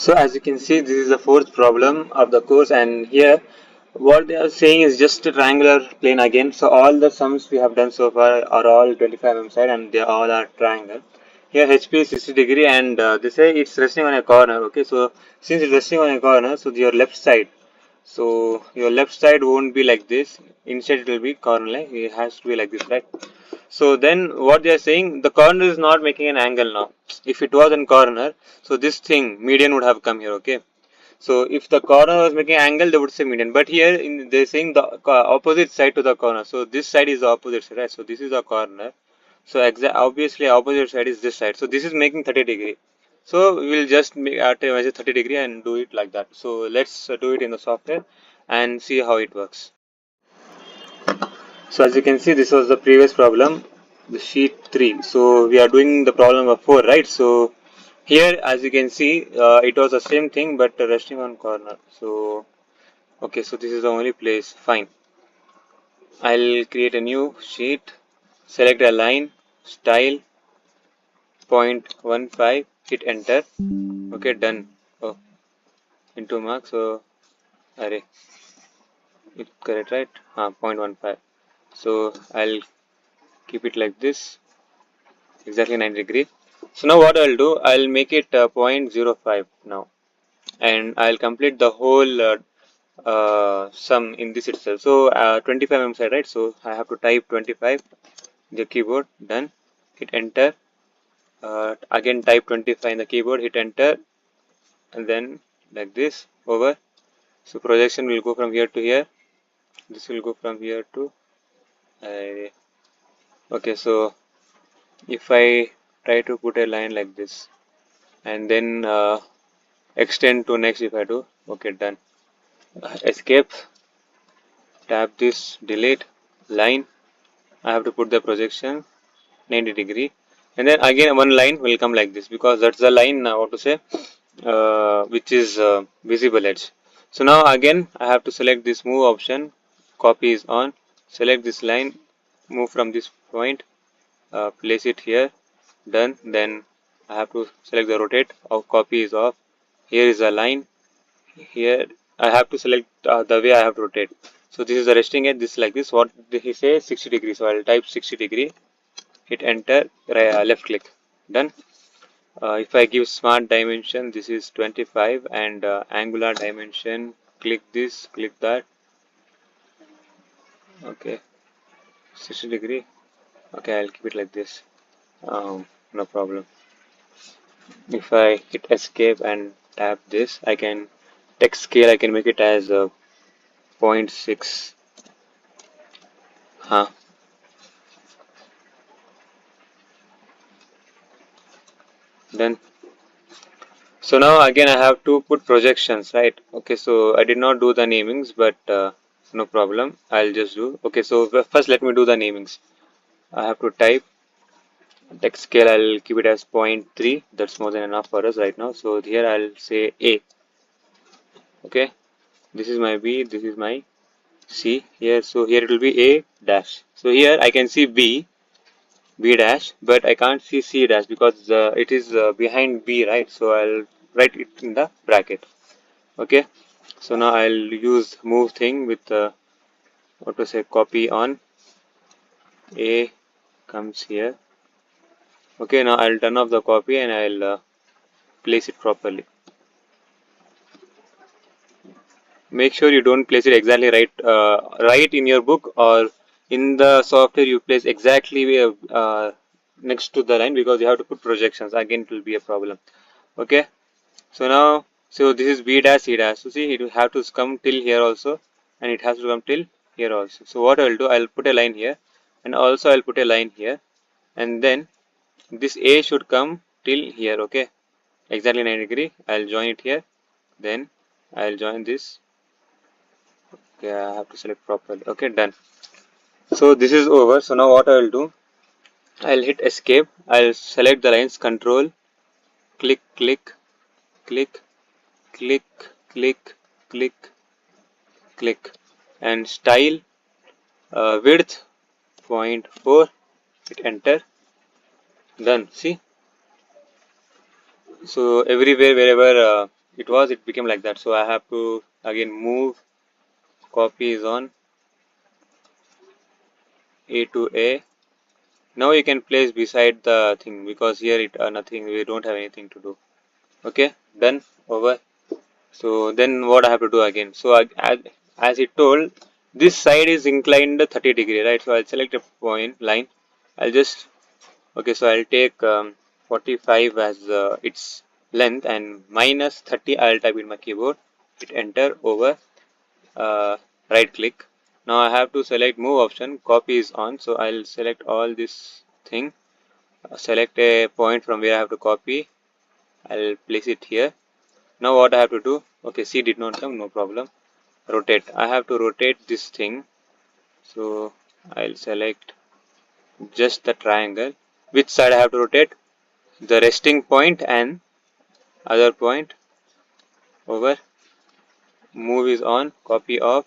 So as you can see, this is the fourth problem of the course, and here what they are saying is just a triangular plane again. So all the sums we have done so far are all 25 mm side, and they all are triangle. Here HP is 60 degree, and they say it's resting on a corner. Okay, so since it's resting on a corner, so your left side, so your left side won't be like this. Instead, it will be corner like it has to be like this, right? So then what they are saying, the corner is not making an angle now. If it was in corner, so this thing median would have come here. Okay. So if the corner was making angle, they would say median. But here they're saying the opposite side to the corner. So this side is the opposite side, right? So this is the corner. So obviously opposite side is this side. So this is making 30 degree. So we will just measure 30 degree and do it like that. So let's do it in the software and see how it works. So as you can see, this was the previous problem, the sheet 3. So we are doing the problem of 4, right? So here, as you can see, it was the same thing, but resting on corner. So, okay, so this is the only place. Fine. I'll create a new sheet, select a line, style, 0.15, hit enter. Okay, done. Oh, into mark. So, array. It's correct, right? 0.15. So, I'll keep it like this, exactly 90 degree. So now what I'll do, I'll make it 0.05 now, and I'll complete the whole sum in this itself. So 25 mm side, right? So I have to type 25, the keyboard, done, hit enter, again type 25 in the keyboard, hit enter, and then like this, over. So projection will go from here to here, this will go from here to, okay, so if I try to put a line like this, and then extend to next if I do, okay, done. Escape, tap this, delete, line, I have to put the projection 90 degree, and then again one line will come like this, because that's the line now, what to say, which is visible edge. So now again I have to select this move option, copy is on, select this line, move from this point, place it here, done. Then I have to select the rotate, copy is off, here is a line, here I have to select the way I have to rotate. So this is the resting edge, this is like this. What did he say? 60 degree. So I'll type 60 degree, hit enter, left click, done. If I give smart dimension, this is 25, and angular dimension, click this, click that, okay, 60 degree, okay, I'll keep it like this, no problem. If I hit escape and tap this, I can text scale, I can make it as 0.6, huh, done. So now again I have to put projections, right? Okay, so I did not do the namings, but no problem. I'll just do. Okay, so first let me do the namings. I have to type text scale. I'll keep it as 0.3. That's more than enough for us right now. So here I'll say A. Okay, this is my B. This is my C. Here, so here it will be A dash. So here I can see B dash, but I can't see C dash because it is behind B, right? So I'll write it in the bracket. Okay, so now I'll use move thing with what to say, copy on, A comes here. Okay, now I'll turn off the copy and I'll place it properly. Make sure you don't place it exactly right in your book or in the software. You place exactly next to the line, because you have to put projections. Again, it will be a problem. Okay, so now, so this is B dash C dash. So see, it will have to come till here also, and it has to come till here also. So what I will do, I'll put a line here, and also I'll put a line here, and then this A should come till here. Okay, exactly 90 degree. I'll join it here, then I'll join this. Okay, I have to select properly. Okay, done. So this is over. So now what I will do, I'll hit escape. I'll select the lines, control, click, click, click, click, click, click, click, and style, width 0.4, hit enter, done. See, so everywhere wherever it became like that. So I have to again move, copy is on A to A. Now you can place beside the thing because here it nothing, we don't have anything to do. Okay, done, over. So then what I have to do again? So as it told, this side is inclined 30 degree, right? So I'll select a point line. I'll just okay. So I'll take 45 as its length and minus 30. I'll type in my keyboard. Hit enter, over. Right click. Now I have to select move option. Copy is on. So I'll select all this thing. Select a point from where I have to copy. I'll place it here. Now what I have to do? Okay, C did not come. No problem. Rotate. I have to rotate this thing. So I'll select just the triangle. Which side I have to rotate? The resting point and other point, over. Move is on. Copy off.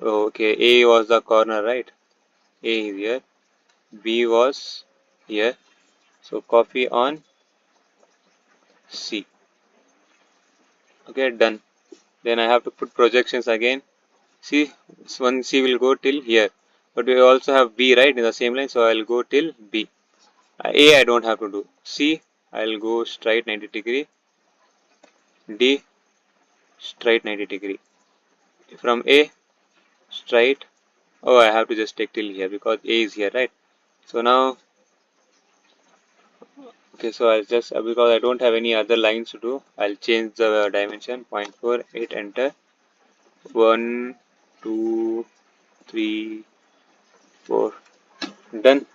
Okay, A was the corner, right? A is here. B was here. So copy on C. Okay, done. Then I have to put projections again. See, one C will go till here. But we also have B, right, in the same line. So I'll go till B. A I don't have to do. C, I'll go straight 90 degree. D, straight 90 degree. From A, straight. Oh, I have to just take till here because A is here, right? So now, okay, so I'll just, because I don't have any other lines to do, I'll change the dimension, 0.4, 8, enter. 1, 2, 3, 4, done.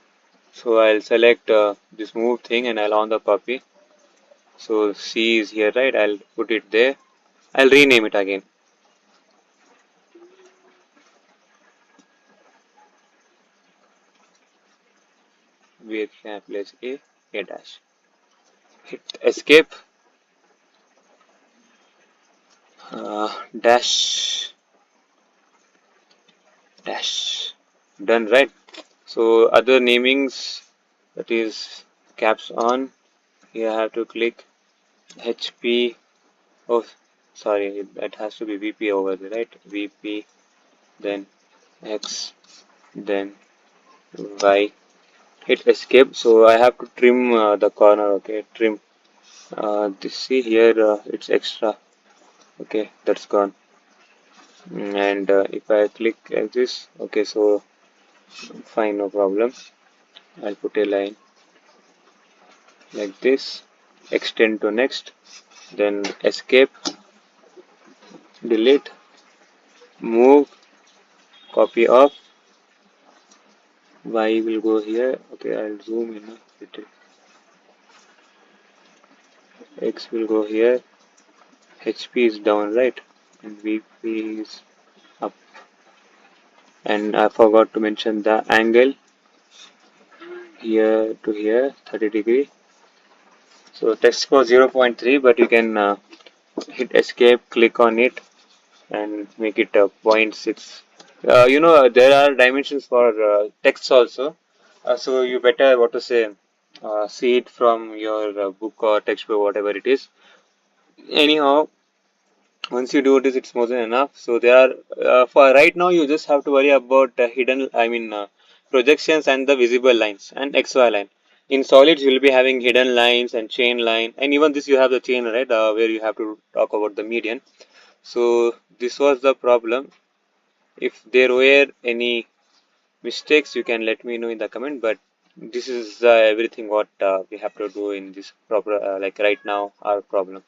So I'll select this move thing and I'll on the copy. So C is here, right? I'll put it there. I'll rename it again. Where can I place A dash. Hit escape, dash, dash. Done, right? So other namings, that is caps on. Here I have to click HP. Oh, sorry, that has to be VP over there, right? VP, then X, then Y. Hit escape. So I have to trim the corner. Okay, trim. This, see here, it's extra. Okay, that's gone. And if I click like this, okay, so fine, no problem. I'll put a line like this, extend to next, then escape, delete, move, copy off. Y will go here. Okay, I'll zoom in a little. X will go here. HP is down, right? And VP is up. And I forgot to mention the angle here to here, 30 degree. So text was 0.3, but you can hit escape, click on it, and make it 0.6. There are dimensions for text also. So you better, what to say, see it from your book or textbook, whatever it is. Anyhow, once you do this, it's more than enough. So there are, for right now, you just have to worry about projections and the visible lines and XY line. In solids, you'll be having hidden lines and chain line, and even this you have the chain, right, where you have to talk about the median. So this was the problem. If there were any mistakes, you can let me know in the comment. But this is everything what we have to do in this proper, like right now, our problem.